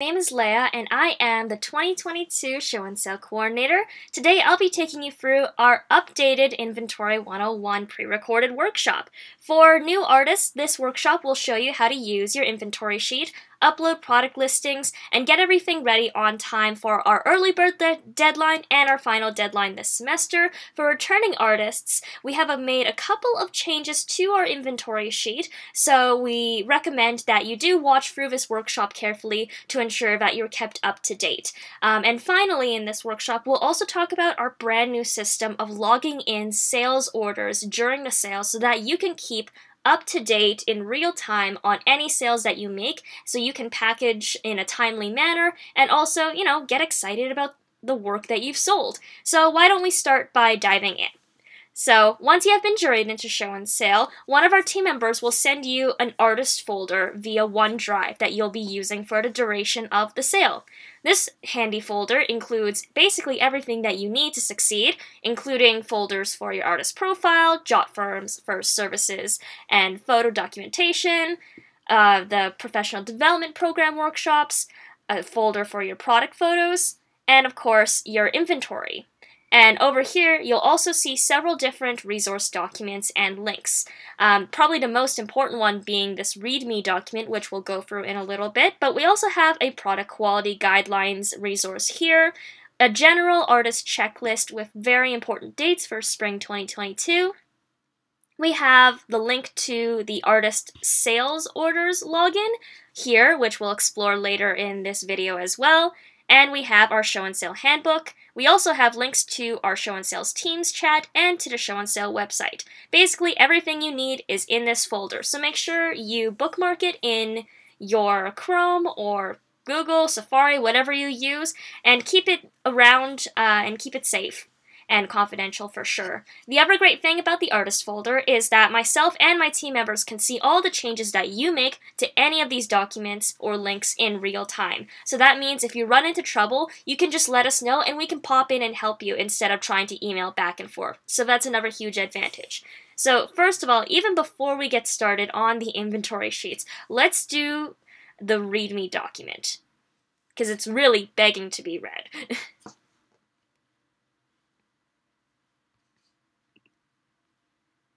My name is Leah, and I am the 2022 Show and Sale Coordinator. Today I'll be taking you through our updated Inventory 101 pre-recorded workshop. For new artists, this workshop will show you how to use your inventory sheet, upload product listings, and get everything ready on time for our early bird deadline and our final deadline this semester. For returning artists, we have made a couple of changes to our inventory sheet, so we recommend that you do watch through this workshop carefully to ensure that you're kept up to date. And finally, in this workshop, we'll also talk about our brand new system of logging in sales orders during the sale so that you can keep up to date in real time on any sales that you make, so you can package in a timely manner and also, get excited about the work that you've sold. So why don't we start by diving in? So once you have been joined into Show and Sale, one of our team members will send you an artist folder via OneDrive that you'll be using for the duration of the sale. This handy folder includes basically everything that you need to succeed, including folders for your artist profile, jot forms for services and photo documentation, the professional development program workshops, a folder for your product photos, and of course your inventory. And over here, you'll also see several different resource documents and links. Probably the most important one being this README document, which we'll go through in a little bit, but we also have a product quality guidelines resource here, a general artist checklist with very important dates for spring 2022. We have the link to the artist sales orders login here, which we'll explore later in this video as well. And we have our Show and Sale handbook. We also have links to our Show and Sale's Teams chat and to the Show and Sale website. Basically, everything you need is in this folder, so make sure you bookmark it in your Chrome or Google, Safari, whatever you use, and keep it around and keep it safe and confidential for sure. The other great thing about the artist folder is that myself and my team members can see all the changes that you make to any of these documents or links in real time. So that means if you run into trouble, you can just let us know and we can pop in and help you instead of trying to email back and forth. So that's another huge advantage. So first of all, even before we get started on the inventory sheets, let's do the README document, because it's really begging to be read.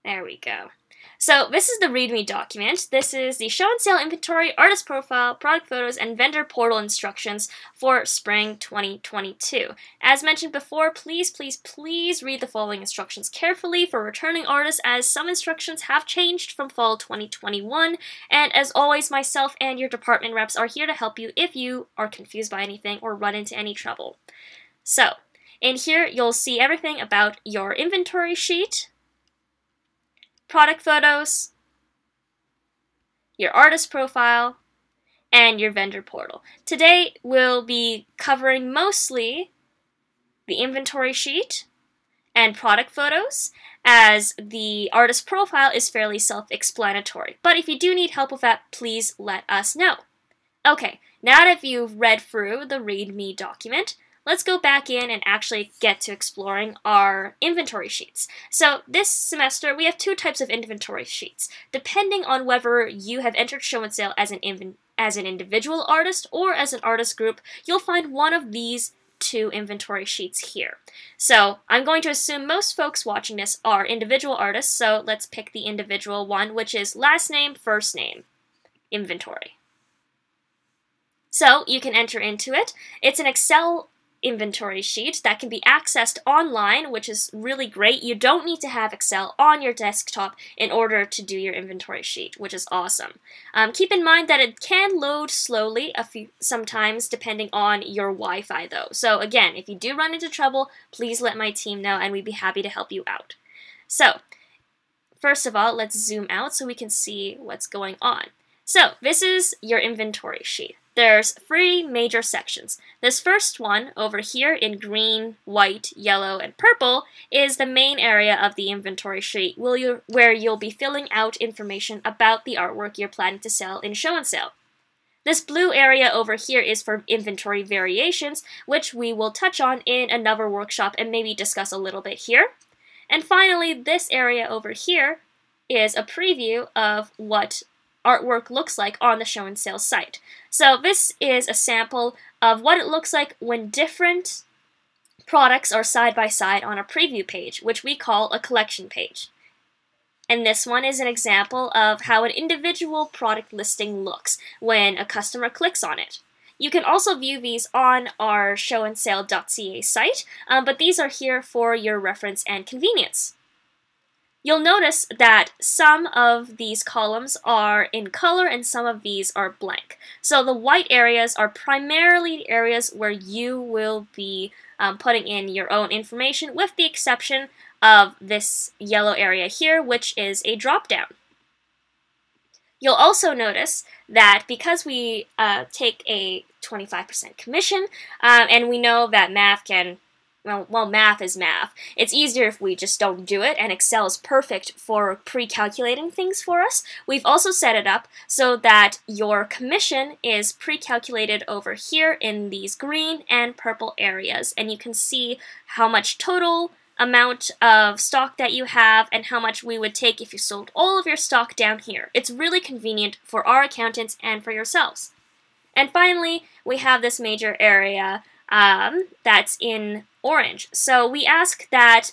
There we go. So this is the README document. This is the Show and Sale inventory, artist profile, product photos, and vendor portal instructions for spring 2022. As mentioned before, please read the following instructions carefully for returning artists, as some instructions have changed from fall 2021. And as always, myself and your department reps are here to help you if you are confused by anything or run into any trouble. So in here, you'll see everything about your inventory sheet, product photos, your artist profile, and your vendor portal. Today we'll be covering mostly the inventory sheet and product photos, as the artist profile is fairly self-explanatory. But if you do need help with that, please let us know. Okay, now that you've read through the README document, let's go back in and actually get to exploring our inventory sheets. So this semester, we have two types of inventory sheets. Depending on whether you have entered Show and Sale as an individual artist or as an artist group, you'll find one of these two inventory sheets here. So I'm going to assume most folks watching this are individual artists, so let's pick the individual one, which is last name, first name, inventory. So you can enter into it. It's an Excel inventory sheet that can be accessed online, which is really great. You don't need to have Excel on your desktop in order to do your inventory sheet, which is awesome. Keep in mind that it can load slowly sometimes depending on your Wi-Fi though. So again, if you do run into trouble, please let my team know and we'd be happy to help you out. So first of all, let's zoom out so we can see what's going on. So this is your inventory sheet. There's three major sections. This first one over here in green, white, yellow, and purple is the main area of the inventory sheet where you'll be filling out information about the artwork you're planning to sell in Show and Sale. This blue area over here is for inventory variations, which we will touch on in another workshop and maybe discuss a little bit here. And finally, this area over here is a preview of what artwork looks like on the Show and Sale site. So this is a sample of what it looks like when different products are side by side on a preview page, which we call a collection page. And this one is an example of how an individual product listing looks when a customer clicks on it. You can also view these on our showandsale.ca site, but these are here for your reference and convenience. You'll notice that some of these columns are in color and some of these are blank. So the white areas are primarily areas where you will be putting in your own information, with the exception of this yellow area here, which is a drop-down. You'll also notice that because we take a 25% commission, and we know that math can, well, math is math. It's easier if we just don't do it, and Excel is perfect for pre-calculating things for us. We've also set it up so that your commission is pre-calculated over here in these green and purple areas, and you can see how much total amount of stock that you have and how much we would take if you sold all of your stock down here. It's really convenient for our accountants and for yourselves. And finally, we have this major area that's in orange. So we ask that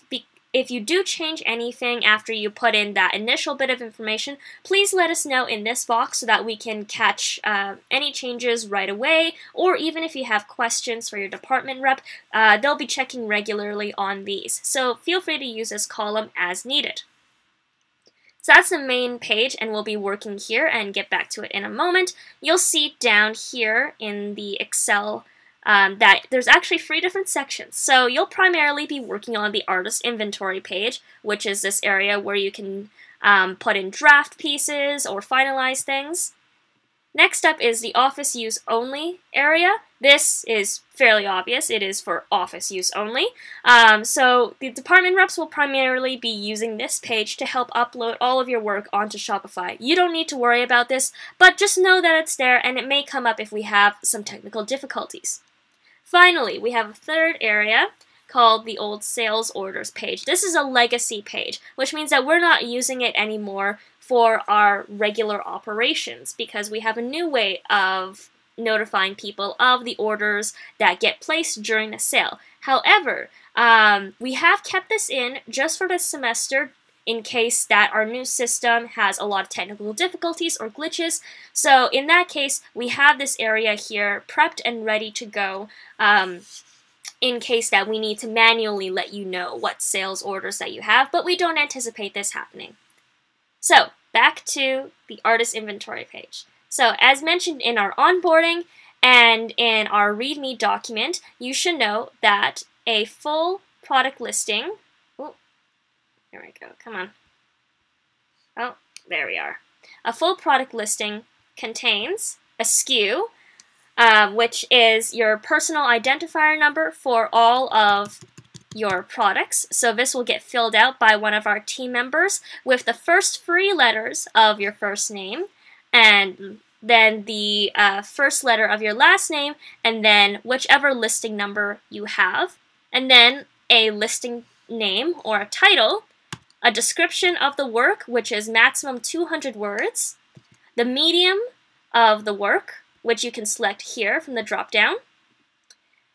if you do change anything after you put in that initial bit of information, please let us know in this box so that we can catch any changes right away, or even if you have questions for your department rep, they'll be checking regularly on these. So feel free to use this column as needed. So that's the main page, and we'll be working here and get back to it in a moment. You'll see down here in the Excel that there's actually 3 different sections. So you'll primarily be working on the artist inventory page, which is this area where you can put in draft pieces or finalize things. Next up is the office use only area. This is fairly obvious. It is for office use only. So the department reps will primarily be using this page to help upload all of your work onto Shopify. You don't need to worry about this, but just know that it's there, and it may come up if we have some technical difficulties. Finally, we have a third area called the old sales orders page. This is a legacy page, which means that we're not using it anymore for our regular operations because we have a new way of notifying people of the orders that get placed during the sale. However, we have kept this in just for this semester in case that our new system has a lot of technical difficulties or glitches. So in that case, we have this area here prepped and ready to go in case that we need to manually let you know what sales orders that you have, but we don't anticipate this happening. So back to the artist inventory page. So as mentioned in our onboarding and in our README document, you should know that a full product listing, there we go, come on. Oh, there we are. A full product listing contains a SKU, which is your personal identifier number for all of your products. So this will get filled out by one of our team members with the first 3 letters of your first name, and then the first letter of your last name, and then whichever listing number you have, and then a listing name or a title, a description of the work, which is maximum 200 words, the medium of the work, which you can select here from the drop-down,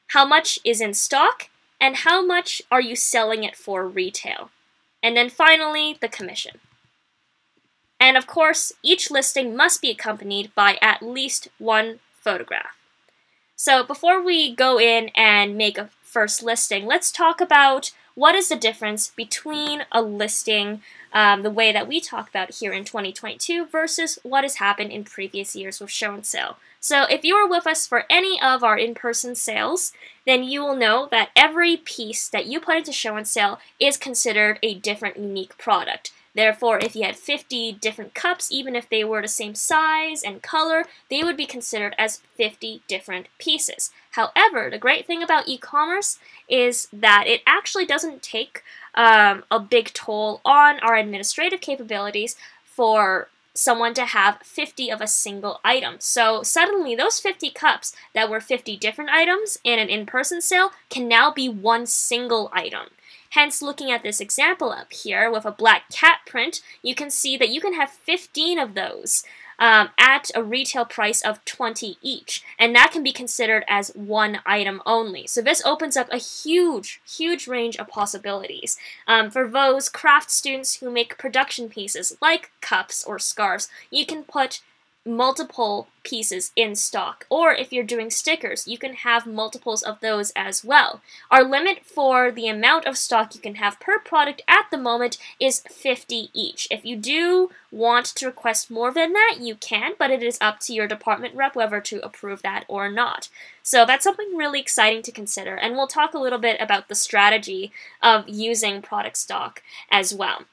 how much is in stock, and how much are you selling it for retail, and then finally the commission. And of course, each listing must be accompanied by at least 1 photograph. So before we go in and make a first listing, let's talk about what is the difference between a listing, the way that we talk about here in 2022 versus what has happened in previous years with Show and Sale. So if you were with us for any of our in-person sales, then you will know that every piece that you put into Show and Sale is considered a different unique product. Therefore, if you had 50 different cups, even if they were the same size and color, they would be considered as 50 different pieces. However, the great thing about e-commerce is that it actually doesn't take a big toll on our administrative capabilities for someone to have 50 of a single item. So suddenly those 50 cups that were 50 different items in an in-person sale can now be one single item. Hence, looking at this example up here with a black cat print, you can see that you can have 15 of those at a retail price of 20 each, and that can be considered as one item only. So this opens up a huge range of possibilities. For those craft students who make production pieces like cups or scarves, you can put multiple pieces in stock, or if you're doing stickers, you can have multiples of those as well. Our limit for the amount of stock you can have per product at the moment is 50 each. If you do want to request more than that, you can, but it is up to your department rep whether to approve that or not. So that's something really exciting to consider, and we'll talk a little bit about the strategy of using product stock as well.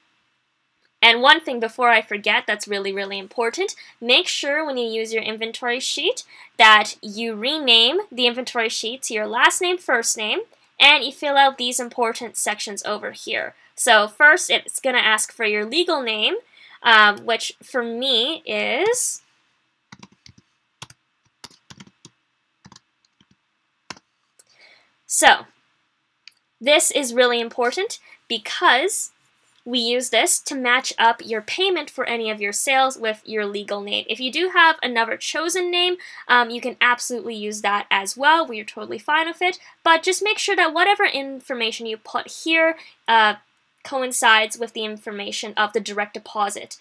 And one thing before I forget that's really important, make sure when you use your inventory sheet that you rename the inventory sheet to your last name, first name, and you fill out these important sections over here. So first, it's going to ask for your legal name, which for me is so this is really important because we use this to match up your payment for any of your sales with your legal name. If you do have another chosen name, you can absolutely use that as well. We are totally fine with it, but just make sure that whatever information you put here coincides with the information of the direct deposit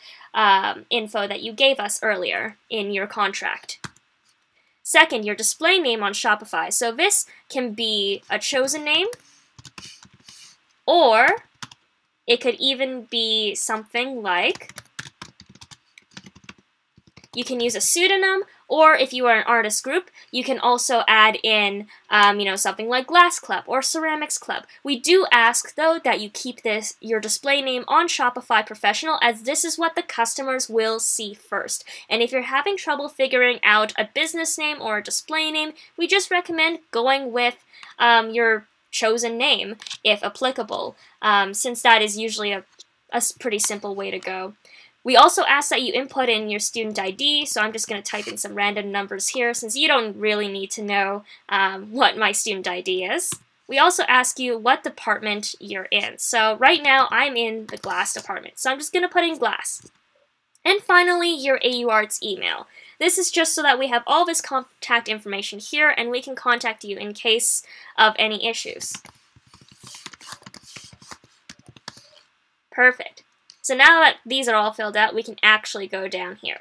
info that you gave us earlier in your contract. Second, your display name on Shopify. So this can be a chosen name, or it could even be something like, you can use a pseudonym, or if you are an artist group, you can also add in, something like Glass Club or Ceramics Club. We do ask, though, that you keep your display name on Shopify Professional, as this is what the customers will see first. And if you're having trouble figuring out a business name or a display name, we just recommend going with your chosen name, if applicable, since that is usually a pretty simple way to go. We also ask that you input in your student ID, so I'm just going to type in some random numbers here since you don't really need to know what my student ID is. We also ask you what department you're in. So right now I'm in the glass department, so I'm just going to put in glass. And finally, your AU Arts email. This is just so that we have all this contact information here and we can contact you in case of any issues. Perfect. So now that these are all filled out, we can actually go down here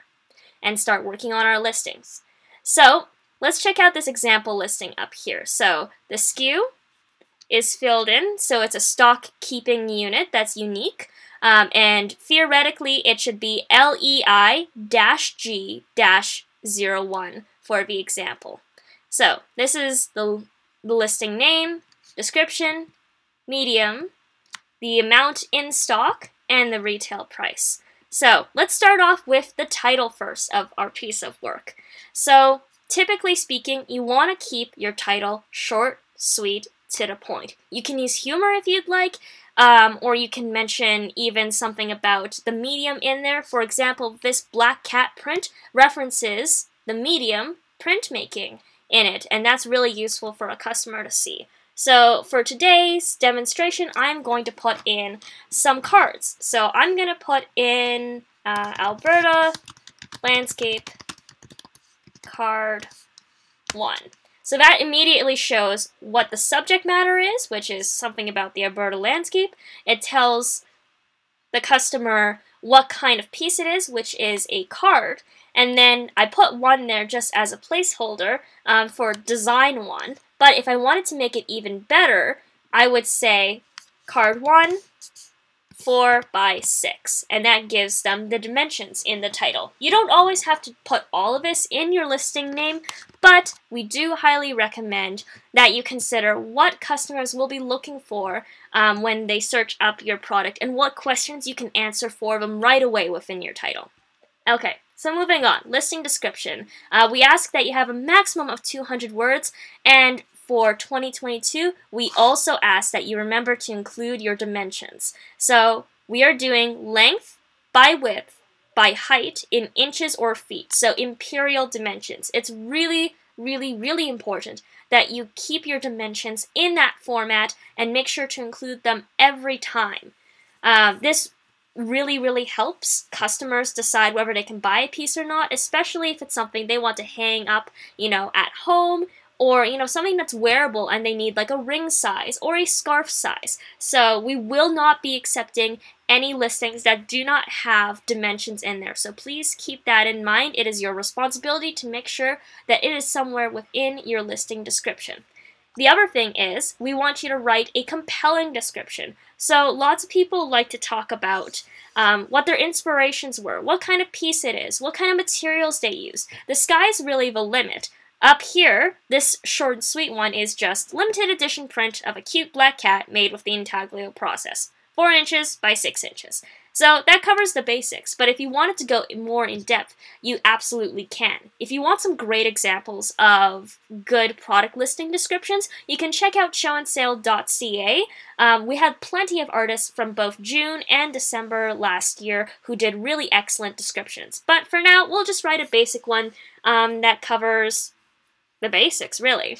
and start working on our listings. So let's check out this example listing up here. So the SKU is filled in, so it's a stock keeping unit that's unique. And theoretically, it should be LEI-G-01 for the example. So this is the listing name, description, medium, the amount in stock, and the retail price. So let's start off with the title first of our piece of work. So typically speaking, you want to keep your title short, sweet, to the point. You can use humor if you'd like, or you can mention even something about the medium in there. For example, this black cat print references the medium printmaking in it, and that's really useful for a customer to see. So for today's demonstration, I'm going to put in some cards. So I'm going to put in Alberta Landscape Card 1. So that immediately shows what the subject matter is, which is something about the Alberta landscape. It tells the customer what kind of piece it is, which is a card. And then I put 1 there just as a placeholder for design 1. But if I wanted to make it even better, I would say card 1, 4 by 6, and that gives them the dimensions in the title. You don't always have to put all of this in your listing name, but we do highly recommend that you consider what customers will be looking for when they search up your product and what questions you can answer for them right away within your title. Okay, so moving on, listing description. We ask that you have a maximum of 200 words, and for 2022, we also ask that you remember to include your dimensions. So we are doing length by width by height in inches or feet, so imperial dimensions. It's really important that you keep your dimensions in that format and make sure to include them every time. This really helps customers decide whether they can buy a piece or not, especially if it's something they want to hang up, at home, or, something that's wearable and they need like a ring size or a scarf size. So we will not be accepting any listings that do not have dimensions in there. So please keep that in mind. It is your responsibility to make sure that it is somewhere within your listing description. The other thing is, we want you to write a compelling description. So lots of people like to talk about what their inspirations were, what kind of piece it is, what kind of materials they use. The sky's really the limit. Up here, this short and sweet one is just limited edition print of a cute black cat made with the intaglio process. 4 inches by 6 inches. So that covers the basics, but if you wanted to go more in depth, you absolutely can. If you want some great examples of good product listing descriptions, you can check out showandsale.ca. We had plenty of artists from both June and December last year who did really excellent descriptions. But for now, we'll just write a basic one that covers the basics, really.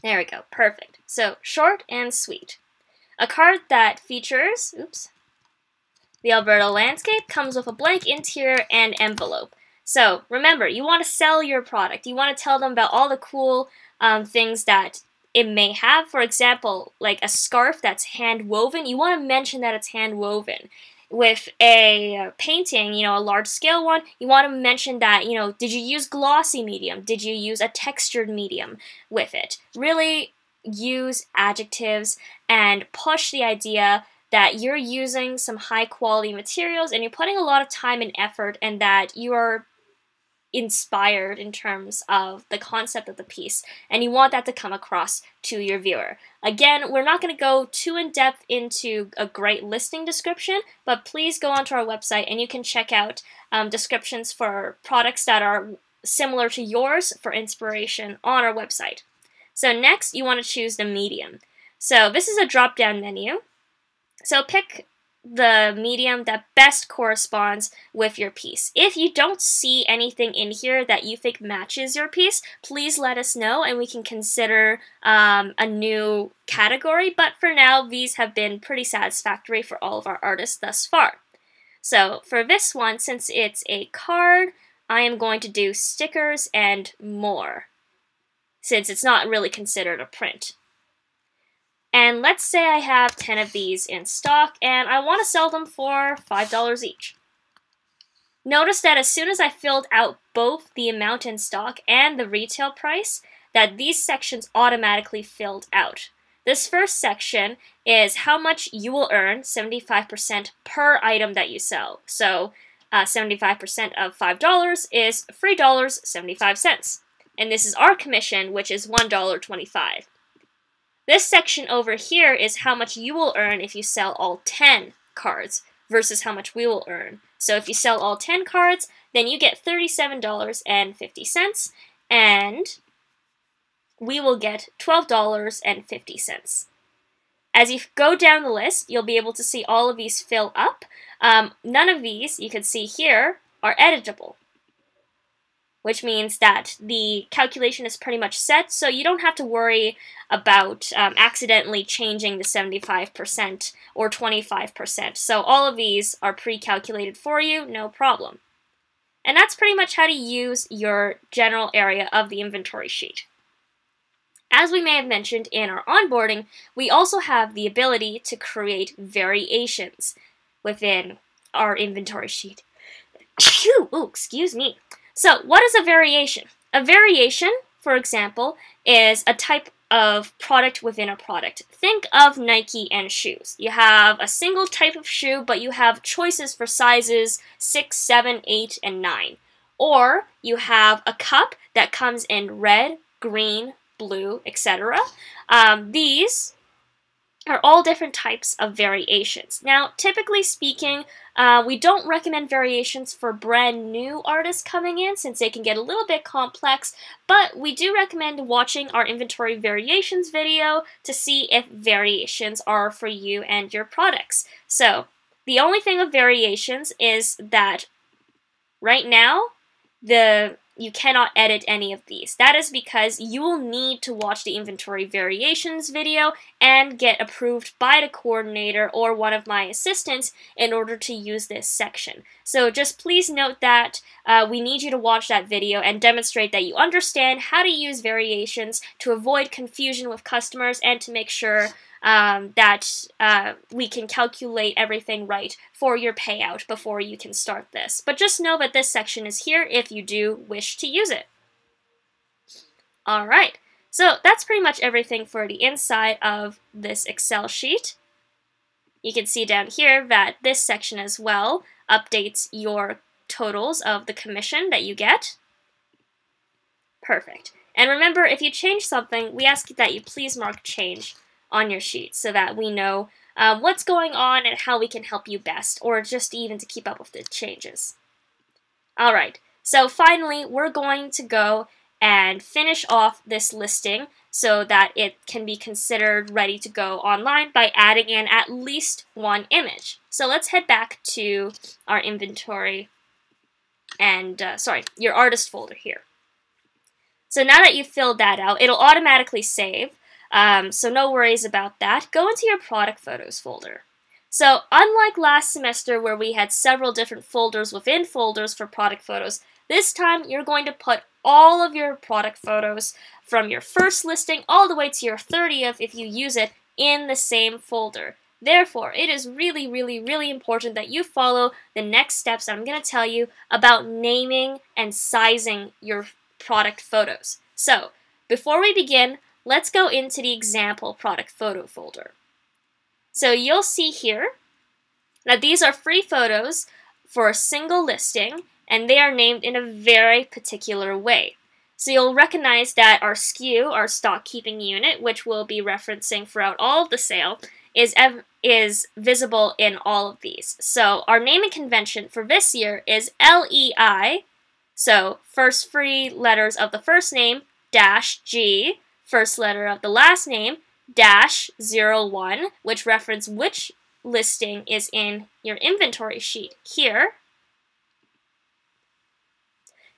There we go, perfect. So, short and sweet. A card that features, the Alberta landscape, comes with a blank interior and envelope. So, remember, you want to sell your product. You want to tell them about all the cool things that it may have. For example, like a scarf that's hand woven, you want to mention that it's hand woven. With a painting, a large scale one, you want to mention that, did you use glossy medium? Did you use a textured medium with it? Really use adjectives and push the idea that you're using some high quality materials and you're putting a lot of time and effort, and that you are inspired in terms of the concept of the piece, and you want that to come across to your viewer. Again, we're not going to go too in depth into a great listing description, but please go onto our website and you can check out descriptions for products that are similar to yours for inspiration on our website. So next, you want to choose the medium. So this is a drop-down menu. So pick the medium that best corresponds with your piece. If you don't see anything in here that you think matches your piece, please let us know and we can consider a new category, but for now these have been pretty satisfactory for all of our artists thus far. So for this one, since it's a card, I am going to do stickers and more, since it's not really considered a print. And let's say I have 10 of these in stock and I want to sell them for $5 each. Notice that as soon as I filled out both the amount in stock and the retail price, that these sections automatically filled out. This first section is how much you will earn, 75% per item that you sell. So 75% of $5 is $3.75. And this is our commission, which is $1.25. This section over here is how much you will earn if you sell all 10 cards versus how much we will earn. So if you sell all 10 cards, then you get $37.50 and we will get $12.50. As you go down the list, you'll be able to see all of these fill up. None of these, you can see here, are editable, which means that the calculation is pretty much set, so you don't have to worry about accidentally changing the 75% or 25%. So all of these are pre-calculated for you, no problem. And that's pretty much how to use your general area of the inventory sheet. As we may have mentioned in our onboarding, we also have the ability to create variations within our inventory sheet. Ooh, excuse me. So, what is a variation? A variation, for example, is a type of product within a product. Think of Nike and shoes. You have a single type of shoe, but you have choices for sizes 6, 7, 8, and 9. Or you have a cup that comes in red, green, blue, etc. These are all different types of variations. Now, typically speaking, we don't recommend variations for brand new artists coming in since they can get a little bit complex, but we do recommend watching our inventory variations video to see if variations are for you and your products. So, the only thing with variations is that right now, you cannot edit any of these. That is because you will need to watch the inventory variations video and get approved by the coordinator or one of my assistants in order to use this section. So just please note that we need you to watch that video and demonstrate that you understand how to use variations to avoid confusion with customers and to make sure that we can calculate everything right for your payout before you can start this. But just know that this section is here if you do wish to use it. Alright, so that's pretty much everything for the inside of this Excel sheet. You can see down here that this section as well updates your totals of the commission that you get. Perfect. And remember, if you change something, we ask that you please mark change on your sheet so that we know what's going on and how we can help you best, or just even to keep up with the changes. Alright, so finally we're going to go and finish off this listing so that it can be considered ready to go online by adding in at least one image. So let's head back to our inventory and, your artist folder here. So now that you've filled that out, it'll automatically save. So no worries about that. Go into your product photos folder. So unlike last semester where we had several different folders within folders for product photos, this time you're going to put all of your product photos from your first listing all the way to your 30th if you use it in the same folder. Therefore, it is really, really, really important that you follow the next steps I'm going to tell you about naming and sizing your product photos. So, before we begin, let's go into the example product photo folder. So you'll see here that these are free photos for a single listing, and they are named in a very particular way. So you'll recognize that our SKU, our stock keeping unit, which we'll be referencing throughout all of the sale, is visible in all of these. So our naming convention for this year is LEI, so first three letters of the first name, -G, first letter of the last name, -01, which reference which listing is in your inventory sheet here.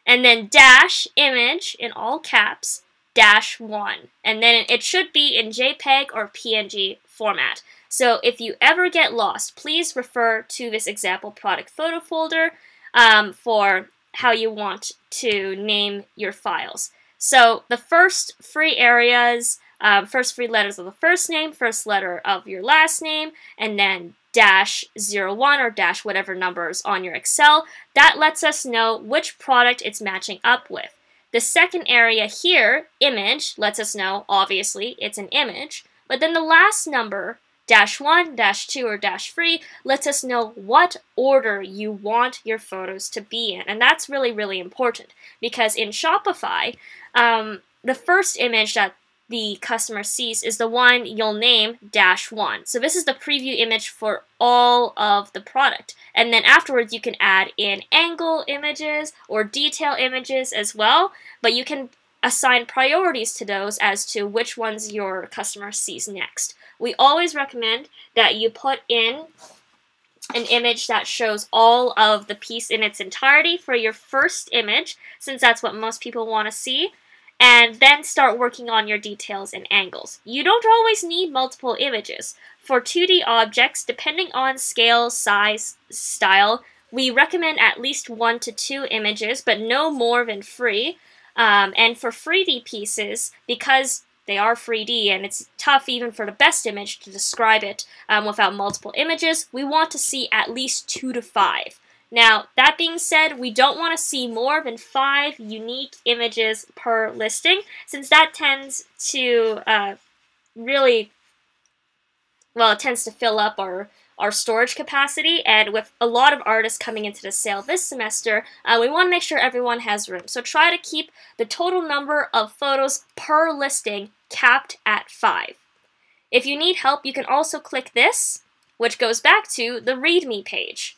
And then -image in all caps, -1. And then it should be in JPEG or PNG format. So if you ever get lost, please refer to this example product photo folder for how you want to name your files. So the first three areas, first three letters of the first name, first letter of your last name, and then -01 or whatever numbers on your Excel, that lets us know which product it's matching up with. The second area here, image, lets us know, obviously, it's an image. But then the last number, -1, -2, or -3, lets us know what order you want your photos to be in. And that's really, really important because in Shopify, the first image that the customer sees is the one you'll name -1. So this is the preview image for all of the product. And then afterwards you can add in angle images or detail images as well, but you can assign priorities to those as to which ones your customer sees next. We always recommend that you put in an image that shows all of the piece in its entirety for your first image, since that's what most people want to see, and then start working on your details and angles. You don't always need multiple images. For 2D objects, depending on scale, size, style, we recommend at least 1 to 2 images, but no more than 3. And for 3D pieces, because they are 3D and it's tough even for the best image to describe it without multiple images, we want to see at least 2 to 5. Now, that being said, we don't want to see more than 5 unique images per listing, since that tends to it tends to fill up our storage capacity, and with a lot of artists coming into the sale this semester, we want to make sure everyone has room. So try to keep the total number of photos per listing capped at 5. If you need help, you can also click this, which goes back to the README page,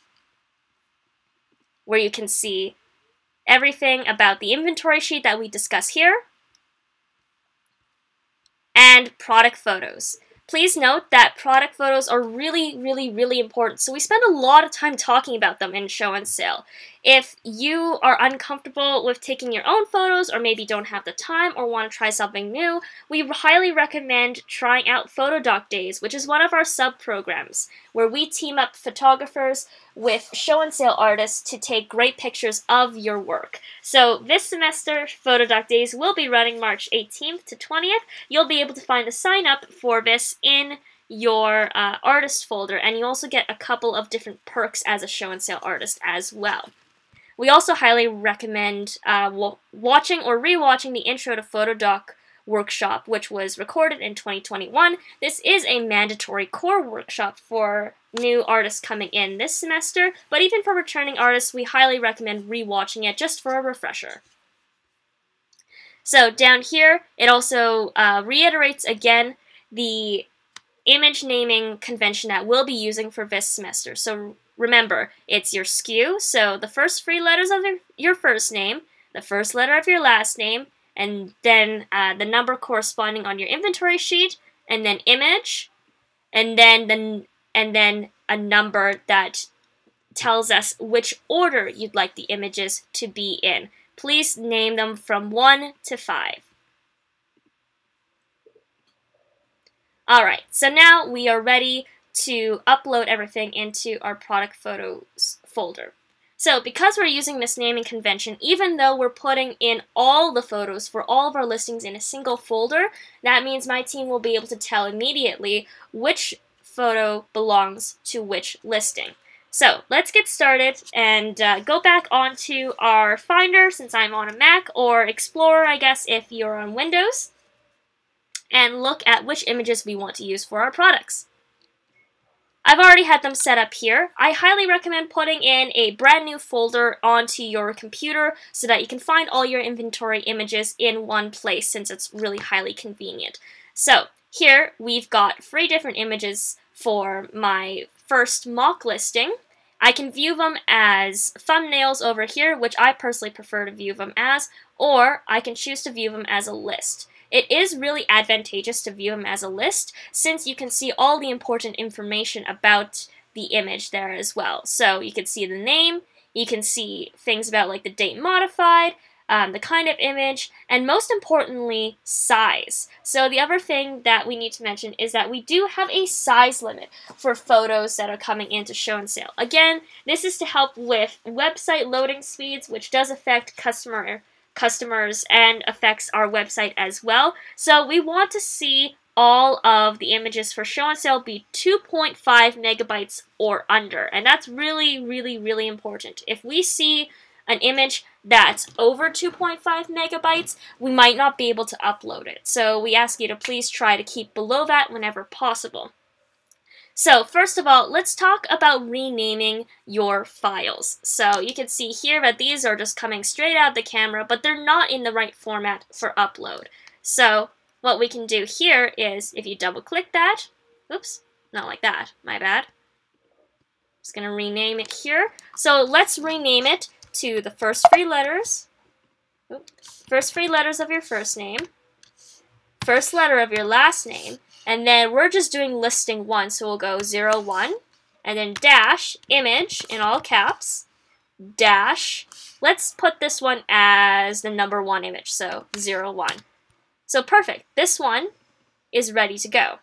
where you can see everything about the inventory sheet that we discuss here, and product photos. Please note that product photos are really important, so we spend a lot of time talking about them in Show and Sale. If you are uncomfortable with taking your own photos, or maybe don't have the time or want to try something new, we highly recommend trying out Photodoc Days, which is one of our sub-programs, where we team up photographers with Show and Sale artists to take great pictures of your work. So this semester, Photodoc Days will be running March 18th to 20th. You'll be able to find the sign up for this in your artist folder, and you also get a couple of different perks as a Show and Sale artist as well. We also highly recommend watching or rewatching the Intro to Photodoc workshop, which was recorded in 2021. This is a mandatory core workshop for new artists coming in this semester, but even for returning artists, we highly recommend rewatching it just for a refresher. So down here, it also reiterates again the image naming convention that we'll be using for this semester. So remember, it's your SKU, so the first three letters of your first name, the first letter of your last name, and then the number corresponding on your inventory sheet, and then image, and then a number that tells us which order you'd like the images to be in. Please name them from 1 to 5. Alright, so now we are ready to upload everything into our product photos folder. So because we're using this naming convention, even though we're putting in all the photos for all of our listings in a single folder, that means my team will be able to tell immediately which photo belongs to which listing. So let's get started and go back onto our Finder since I'm on a Mac, or Explorer, I guess, if you're on Windows, and look at which images we want to use for our products. I've already had them set up here. I highly recommend putting in a brand new folder onto your computer so that you can find all your inventory images in one place, since it's really highly convenient. So here we've got 3 different images for my first mock listing. I can view them as thumbnails over here, which I personally prefer to view them as, or I can choose to view them as a list. It is really advantageous to view them as a list, since you can see all the important information about the image there as well. So you can see the name, you can see things about like the date modified, the kind of image, and most importantly, size. So the other thing that we need to mention is that we do have a size limit for photos that are coming into Show and Sale. Again, this is to help with website loading speeds, which does affect customers and affects our website as well. So we want to see all of the images for Show and Sale be 2.5 megabytes or under, and that's really important. If we see an image that's over 2.5 megabytes, we might not be able to upload it. So we ask you to please try to keep below that whenever possible. So first of all, let's talk about renaming your files. So you can see here that these are just coming straight out of the camera, but they're not in the right format for upload. So what we can do here is, if you double click that, oops, not like that, my bad. Just gonna rename it here. So let's rename it to the first 3 letters, first 3 letters of your first name, first letter of your last name, and then we're just doing listing 1, so we'll go 01, and then dash, image, in all caps, dash, let's put this one as the number 1 image, so 01. So perfect, this one is ready to go.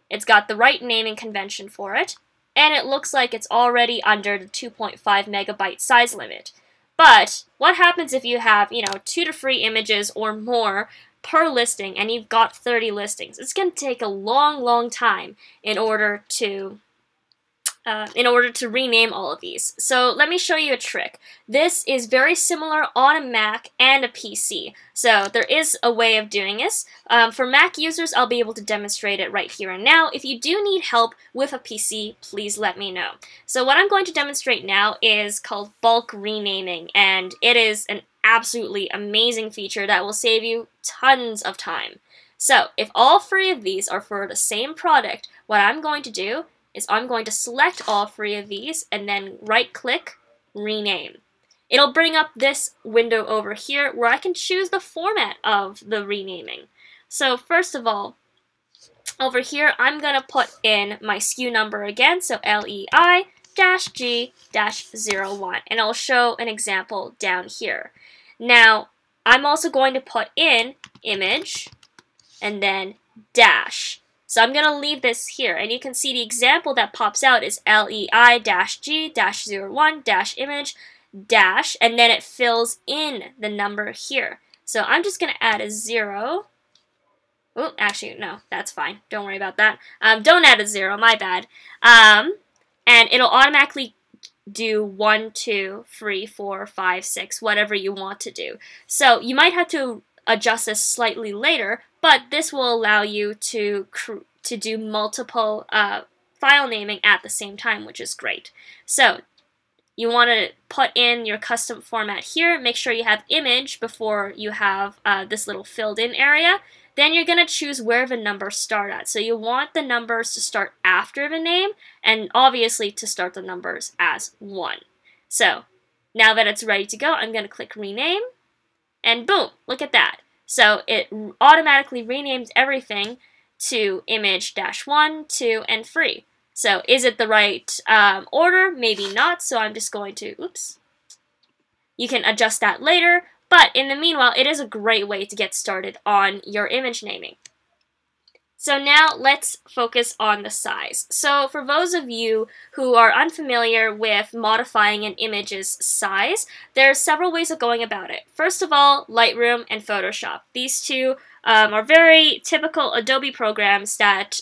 It's got the right naming convention for it, and it looks like it's already under the 2.5 megabyte size limit. But what happens if you have, 2 to 3 images or more per listing, and you've got 30 listings? It's going to take a long time in order to rename all of these. So let me show you a trick. This is very similar on a Mac and a PC. So there is a way of doing this. For Mac users, I'll be able to demonstrate it right here and now. If you do need help with a PC, please let me know. So what I'm going to demonstrate now is called bulk renaming, and it is an absolutely amazing feature that will save you tons of time. So if all 3 of these are for the same product, what I'm going to do is I'm going to select all 3 of these and then right-click, rename. It'll bring up this window over here where I can choose the format of the renaming. So first of all, over here, I'm going to put in my SKU number again, so LEI-G-01, and I'll show an example down here. Now, I'm also going to put in image and then dash. So I'm going to leave this here, and you can see the example that pops out is LEI-G-01-image dash, and then it fills in the number here. So I'm just going to add a 0. Oh, actually, no, that's fine. Don't worry about that. Don't add a 0, my bad. And it'll automatically do 1, 2, 3, 4, 5, 6, whatever you want to do. So you might have to adjust this slightly later, but this will allow you to do multiple file naming at the same time, which is great. So you want to put in your custom format here. Make sure you have image before you have this little filled in area. Then you're going to choose where the numbers start at. So you want the numbers to start after the name, and obviously to start the numbers as 1. So now that it's ready to go, I'm going to click rename, and boom, look at that. So it automatically renames everything to image-1, 2, and 3. So is it the right order? Maybe not, so I'm just going to, oops. You can adjust that later, but in the meanwhile, it is a great way to get started on your image naming. So now let's focus on the size. So for those of you who are unfamiliar with modifying an image's size, there are several ways of going about it. First of all, Lightroom and Photoshop. These two are very typical Adobe programs that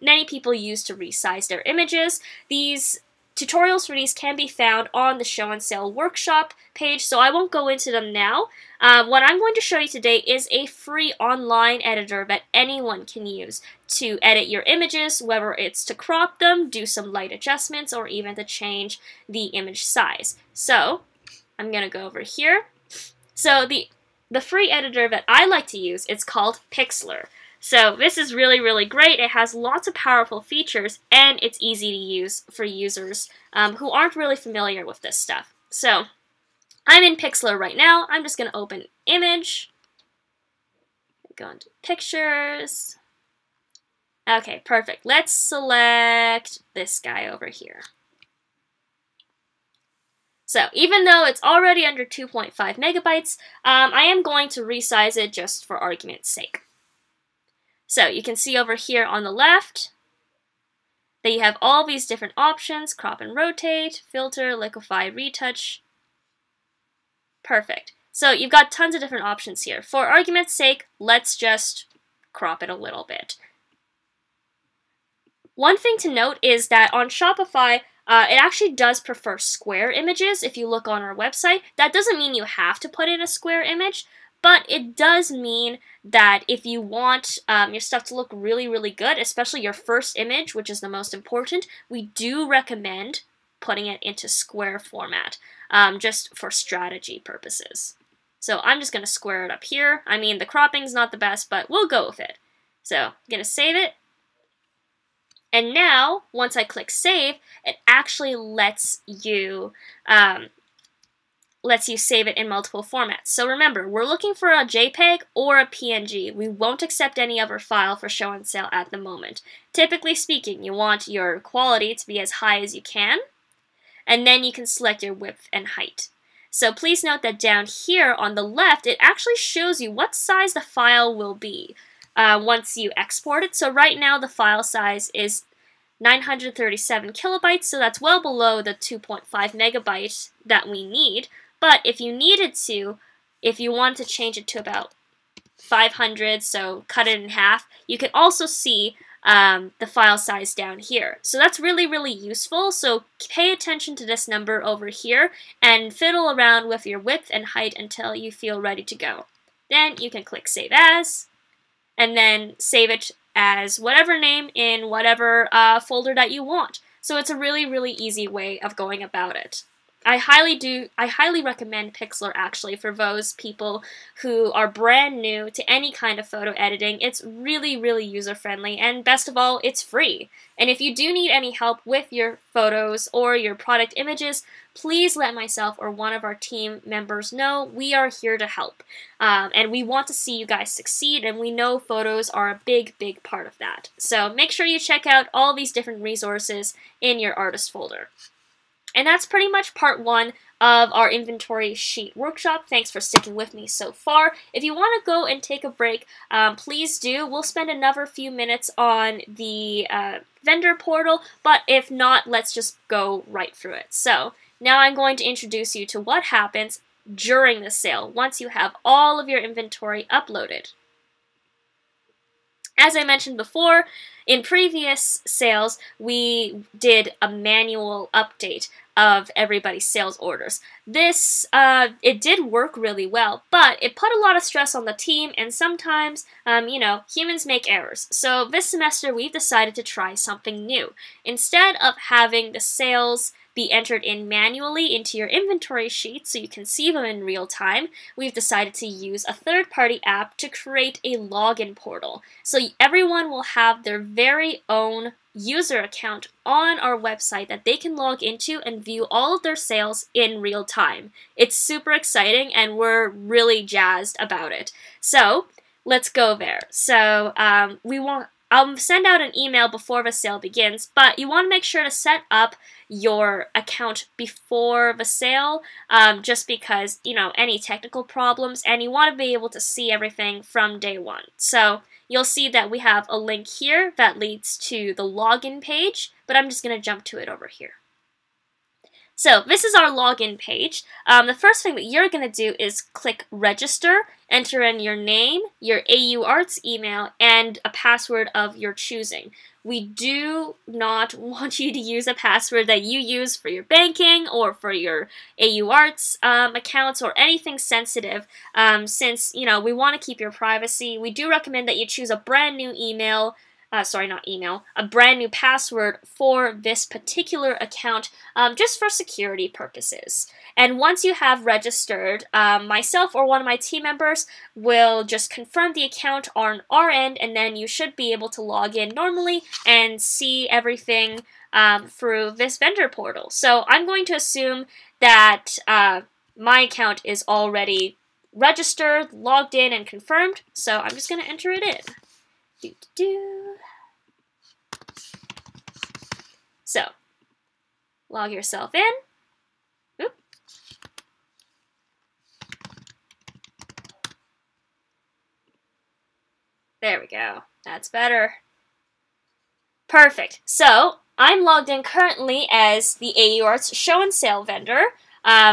many people use to resize their images. These tutorials for these can be found on the Show and Sale workshop page, so I won't go into them now. What I'm going to show you today is a free online editor that anyone can use to edit your images, whether it's to crop them, do some light adjustments, or even to change the image size. So I'm going to go over here. So the free editor that I like to use, it's called Pixlr. So this is really, really great. It has lots of powerful features, and it's easy to use for users who aren't really familiar with this stuff. So I'm in Pixlr right now. I'm just going to open Image, go into Pictures. Okay, perfect. Let's select this guy over here. So even though it's already under 2.5 megabytes, I am going to resize it just for argument's sake. So you can see over here on the left that you have all these different options: crop and rotate, filter, liquify, retouch. Perfect. So you've got tons of different options here. For argument's sake, let's just crop it a little bit. One thing to note is that on Shopify, it actually does prefer square images. If you look on our website, that doesn't mean you have to put in a square image, but it does mean that if you want your stuff to look really, really good, especially your first image, which is the most important, we do recommend putting it into square format, just for strategy purposes. So I'm just going to square it up here. I mean, the cropping's not the best, but we'll go with it. So I'm going to save it. And now, once I click save, it actually lets you save it in multiple formats. So remember, we're looking for a JPEG or a PNG. We won't accept any other file for Show and Sale at the moment. Typically speaking, you want your quality to be as high as you can, and then you can select your width and height. So please note that down here on the left, it actually shows you what size the file will be once you export it. So right now the file size is 937 kilobytes, so that's well below the 2.5 megabytes that we need. But if you needed to, if you want to change it to about 500, so cut it in half, you can also see the file size down here. So that's really, really useful. So pay attention to this number over here and fiddle around with your width and height until you feel ready to go. Then you can click Save As, and then save it as whatever name in whatever folder that you want. So it's a really, really easy way of going about it. I highly recommend Pixlr actually for those people who are brand new to any kind of photo editing. It's really, really user-friendly, and best of all, it's free. And if you do need any help with your photos or your product images, please let myself or one of our team members know. We are here to help. And we want to see you guys succeed, and we know photos are a big, big part of that. So make sure you check out all these different resources in your artist folder. And that's pretty much part 1 of our inventory sheet workshop. Thanks for sticking with me so far. If you want to go and take a break, please do. We'll spend another few minutes on the vendor portal, but if not, let's just go right through it. So now I'm going to introduce you to what happens during the sale once you have all of your inventory uploaded. As I mentioned before, in previous sales, we did a manual update of everybody's sales orders. This, it did work really well, but it put a lot of stress on the team, and sometimes, you know, humans make errors. So this semester, we've decided to try something new. Instead of having the sales be entered in manually into your inventory sheet so you can see them in real time, we've decided to use a third-party app to create a login portal. So everyone will have their very own user account on our website that they can log into and view all of their sales in real time. It's super exciting, and we're really jazzed about it. So let's go there. So I'll send out an email before the sale begins, but you want to make sure to set up your account before the sale, just because, you know, any technical problems, and you want to be able to see everything from day one. So you'll see that we have a link here that leads to the login page, but I'm just going to jump to it over here. So this is our login page. The first thing that you're going to do is click register, enter in your name, your AU Arts email, and a password of your choosing. We do not want you to use a password that you use for your banking or for your AU Arts accounts or anything sensitive, since, you know, we want to keep your privacy. We do recommend that you choose a brand new email, a brand new password for this particular account, just for security purposes. And once you have registered, myself or one of my team members will just confirm the account on our end, and then you should be able to log in normally and see everything through this vendor portal. So I'm going to assume that my account is already registered, logged in, and confirmed, so I'm just going to enter it in. So, log yourself in. Oop. There we go. That's better. Perfect. So, I'm logged in currently as the AU Arts Show and Sale vendor,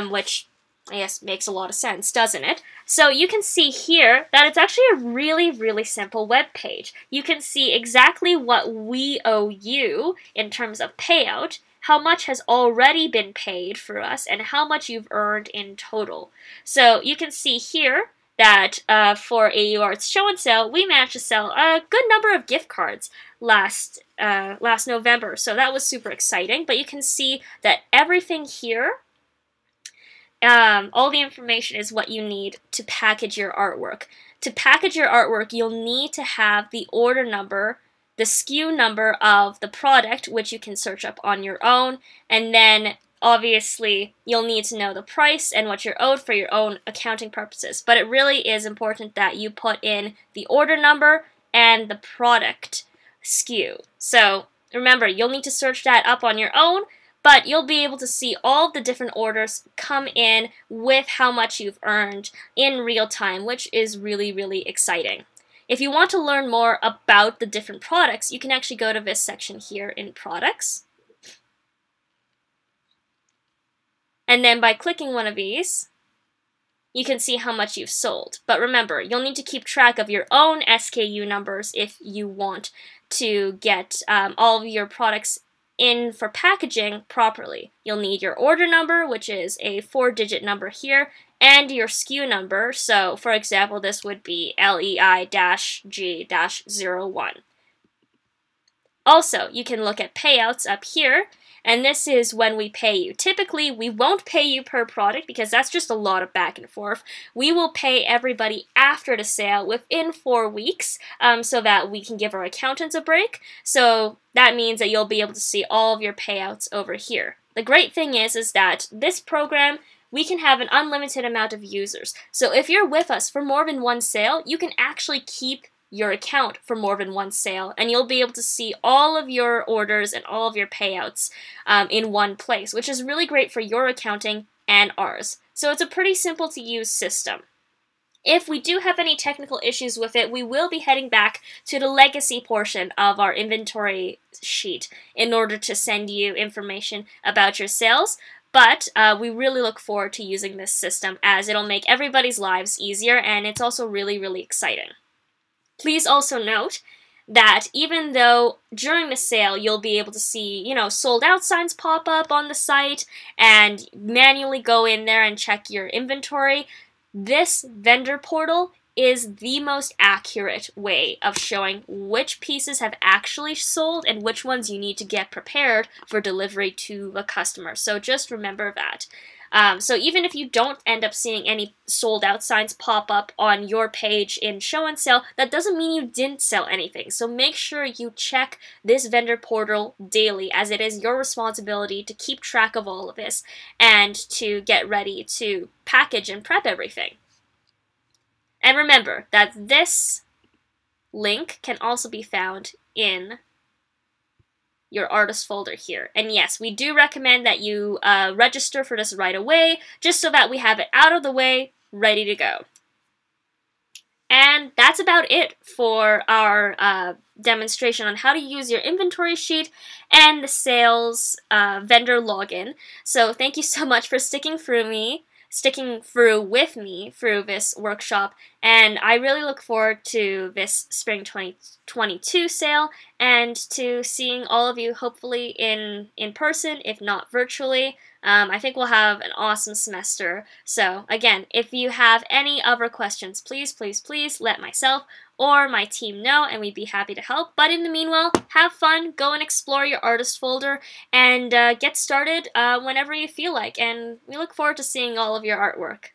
which I guess makes a lot of sense, doesn't it? So you can see here that it's actually a really, really simple web page. You can see exactly what we owe you in terms of payout, how much has already been paid for us, and how much you've earned in total. So you can see here that for AU Arts Show and Sale, we managed to sell a good number of gift cards last November. So that was super exciting. But you can see that everything here, all the information is what you need to package your artwork. To package your artwork, you'll need to have the order number, the SKU number of the product, which you can search up on your own, and then obviously you'll need to know the price and what you're owed for your own accounting purposes. But it really is important that you put in the order number and the product SKU. So remember, you'll need to search that up on your own, but you'll be able to see all the different orders come in with how much you've earned in real time, which is really, really exciting. If you want to learn more about the different products, you can actually go to this section here in Products. And then by clicking one of these, you can see how much you've sold. But remember, you'll need to keep track of your own SKU numbers if you want to get all of your products in for packaging properly. You'll need your order number, which is a 4-digit number here, and your SKU number. So, for example, this would be LEI-G-01. Also, you can look at payouts up here, and this is when we pay you. Typically, we won't pay you per product because that's just a lot of back and forth. We will pay everybody after the sale within 4 weeks so that we can give our accountants a break. So that means that you'll be able to see all of your payouts over here. The great thing is that this program, we can have an unlimited amount of users. So if you're with us for more than one sale, you can actually keep your account for more than one sale, and you'll be able to see all of your orders and all of your payouts in one place, which is really great for your accounting and ours. So it's a pretty simple to use system. If we do have any technical issues with it, we will be heading back to the legacy portion of our inventory sheet in order to send you information about your sales. But we really look forward to using this system as it'll make everybody's lives easier, and it's also really, really exciting. Please also note that even though during the sale you'll be able to see, sold out signs pop up on the site and manually go in there and check your inventory, this vendor portal is the most accurate way of showing which pieces have actually sold and which ones you need to get prepared for delivery to the customer. So just remember that. So even if you don't end up seeing any sold out signs pop up on your page in Show+Sale, that doesn't mean you didn't sell anything. So make sure you check this vendor portal daily, as it is your responsibility to keep track of all of this and to get ready to package and prep everything. And remember that this link can also be found in your artist folder here. And yes, we do recommend that you register for this right away, just so that we have it out of the way, ready to go. And that's about it for our demonstration on how to use your inventory sheet and the sales vendor login. So thank you so much for sticking through with me through this workshop, and I really look forward to this spring 2022 sale and to seeing all of you hopefully in person, if not virtually. I think we'll have an awesome semester. So again, if you have any other questions, please let myself or my team know, and we'd be happy to help. But in the meanwhile, have fun, go and explore your artist folder, and get started whenever you feel like. And we look forward to seeing all of your artwork.